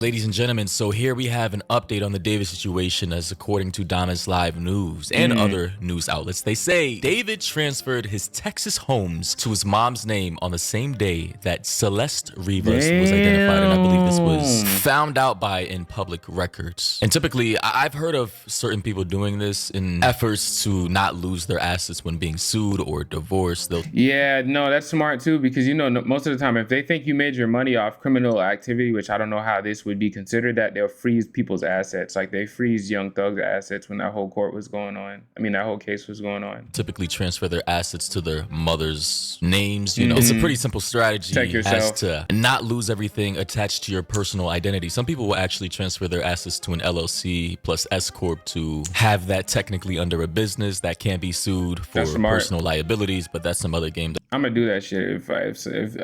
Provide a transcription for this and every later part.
Ladies and gentlemen, so here we have an update on the David situation, as according to Damas Live News and other news outlets, they say David transferred his Texas homes to his mom's name on the same day that Celeste Rivas was identified, and I believe this was found out by in public records. And typically, I've heard of certain people doing this in efforts to not lose their assets when being sued or divorced. Yeah, no, that's smart too, because you know, most of the time, if they think you made your money off criminal activity, which I don't know how this would be considered, that they'll freeze people's assets. Like they freeze Young Thug's assets when that whole court was going on. I mean, that whole case was going on. Typically transfer their assets to their mother's names. You know, it's a pretty simple strategy as to not lose everything attached to your personal identity. Some people will actually transfer their assets to an LLC plus S Corp to have that technically under a business that can't be sued for personal liabilities, but that's some other game. I'm gonna do that shit if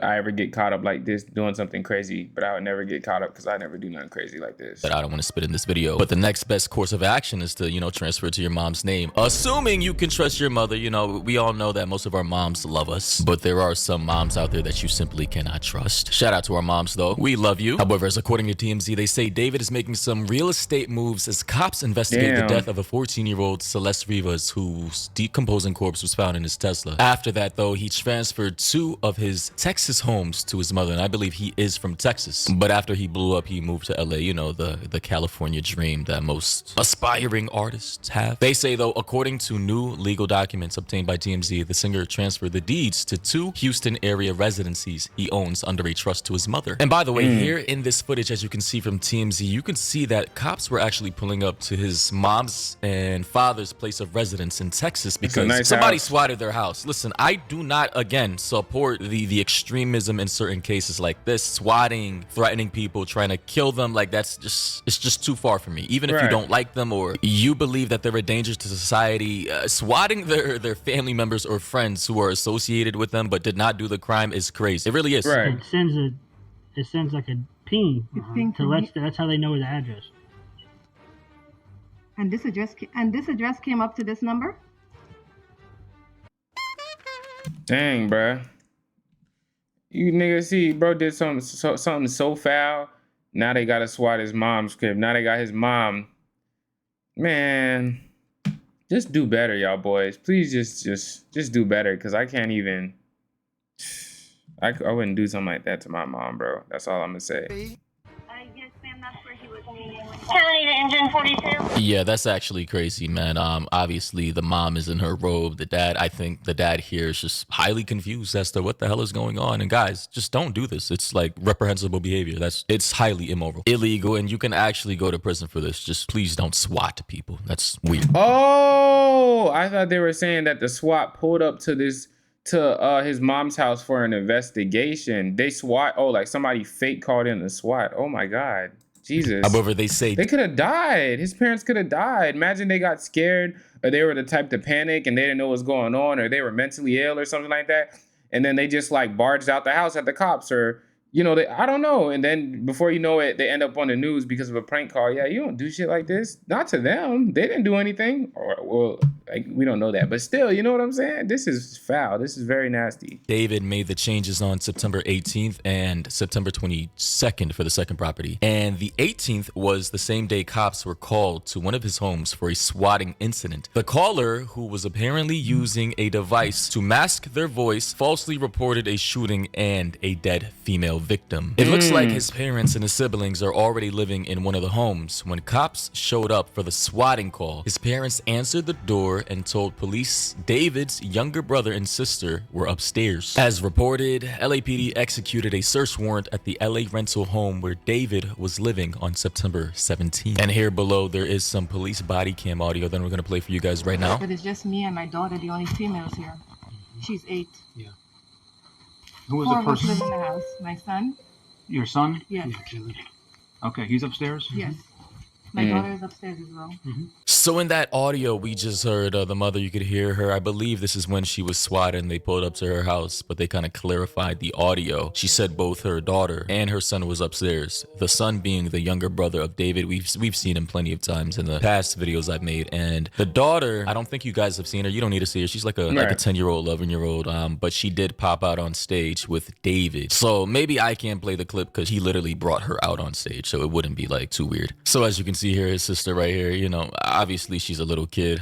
I ever get caught up like this doing something crazy, but I would never get caught up because I never do nothing crazy like this. But I don't want to spit in this video. But the next best course of action is to, you know, transfer it to your mom's name. Assuming you can trust your mother. You know, we all know that most of our moms love us, but there are some moms out there that you simply cannot trust. Shout out to our moms though. We love you. However, as according to TMZ, they say David is making some real estate moves as cops investigate the death of a 14-year-old Celeste Rivas, whose decomposing corpse was found in his Tesla. After that though, he transferred 2 of his Texas homes to his mother, and I believe he is from Texas. But after he blew up, he moved to LA, you know, the California dream that most aspiring artists have. They say though, according to new legal documents obtained by TMZ, the singer transferred the deeds to 2 Houston area residencies he owns under a trust to his mother. And by the way, here in this footage, as you can see from TMZ, you can see that cops were actually pulling up to his mom's and father's place of residence in Texas because somebody swatted their house. Listen, I do not, again, support the extremism in certain cases like this. Swatting, threatening people, trying to kill them, like it's just too far for me. Even if you don't like them or you believe that they're a danger to society, swatting their family members or friends who are associated with them but did not do the crime is crazy. It really is. It sends like a ping that's how they know the address. And this address came up to this number? Dang, bruh. You niggas see, bro did something so foul. Now they gotta swat his mom's crib. Now they got his mom. Man, just do better, y'all boys. Please just do better, because I can't even. I wouldn't do something like that to my mom, bro. That's all I'm gonna say. Yes, ma'am, that's where he was meeting. County to engine 42. Yeah, that's actually crazy, man. Obviously the mom is in her robe. I think the dad here is just highly confused as to what the hell is going on. And guys, just don't do this. It's like reprehensible behavior. It's highly immoral, illegal, and you can actually go to prison for this. Just please don't swat people. That's weird. Oh, I thought they were saying that the SWAT pulled up to his mom's house for an investigation. They SWAT. Oh, like somebody fake called in the SWAT. Oh my God. Jesus. However, they say they could have died. His parents could have died. Imagine they got scared, or they were the type to panic and they didn't know what's going on, or they were mentally ill or something like that. And then they just like barged out the house at the cops, or, you know, I don't know. And then before you know it, they end up on the news because of a prank call. Yeah, you don't do shit like this. Not to them. They didn't do anything. Or, well, like, we don't know that. But still, you know what I'm saying? This is foul. This is very nasty. David made the changes on September 18th and September 22nd for the second property. And the 18th was the same day cops were called to one of his homes for a swatting incident. The caller, who was apparently using a device to mask their voice, falsely reported a shooting and a dead female victim. It looks like his parents and his siblings are already living in one of the homes. When cops showed up for the swatting call, his parents answered the door and told police David's younger brother and sister were upstairs. As reported, LAPD executed a search warrant at the LA rental home where David was living on September 17th. And here below, there is some police body cam audio that we're going to play for you guys right now. But it's just me and my daughter, the only females here. She's 8. Yeah. Who was 4 the of us person? live in the house. My son? Your son? Yes. Okay, he's upstairs? Yes. My daughter is upstairs as well. So in that audio we just heard, the mother, you could hear her. I believe this is when she was swatted and they pulled up to her house, but they kind of clarified the audio. She said both her daughter and her son was upstairs. The son being the younger brother of David. We've seen him plenty of times in the past videos I've made. And the daughter, I don't think you guys have seen her. You don't need to see her. She's like a 10-year-old, 11-year-old. But she did pop out on stage with David. So maybe I can't play the clip because he literally brought her out on stage, so it wouldn't be like too weird. So as you can see here, his sister right here, you know, obviously she's a little kid.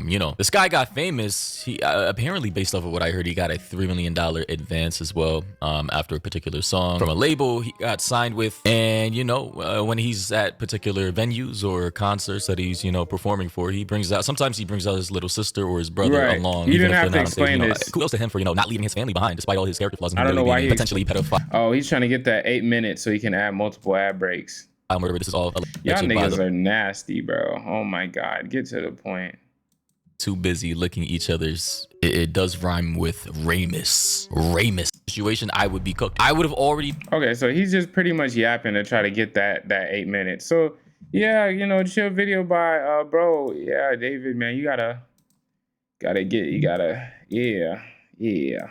You know, this guy got famous. He apparently, based off of what I heard, he got a $3 million advance as well after a particular song from a label he got signed with. And you know, when he's at particular venues or concerts that he's, you know, performing for, he brings out, sometimes he brings out his little sister or his brother along. You didn't have to explain this. Kudos to him for, you know, not leaving his family behind despite all his character flaws and I don't know why being potentially pedophile. Oh, he's trying to get that 8 minutes so he can add multiple ad breaks. This is all y'all niggas are nasty, bro. Oh my god, get to the point. Too busy licking each other's. It does rhyme with Ramus situation. I would be cooked. I would have already. Okay, so he's just pretty much yapping to try to get that 8 minutes. So yeah, you know, chill video by bro. Yeah, David, man, you gotta yeah.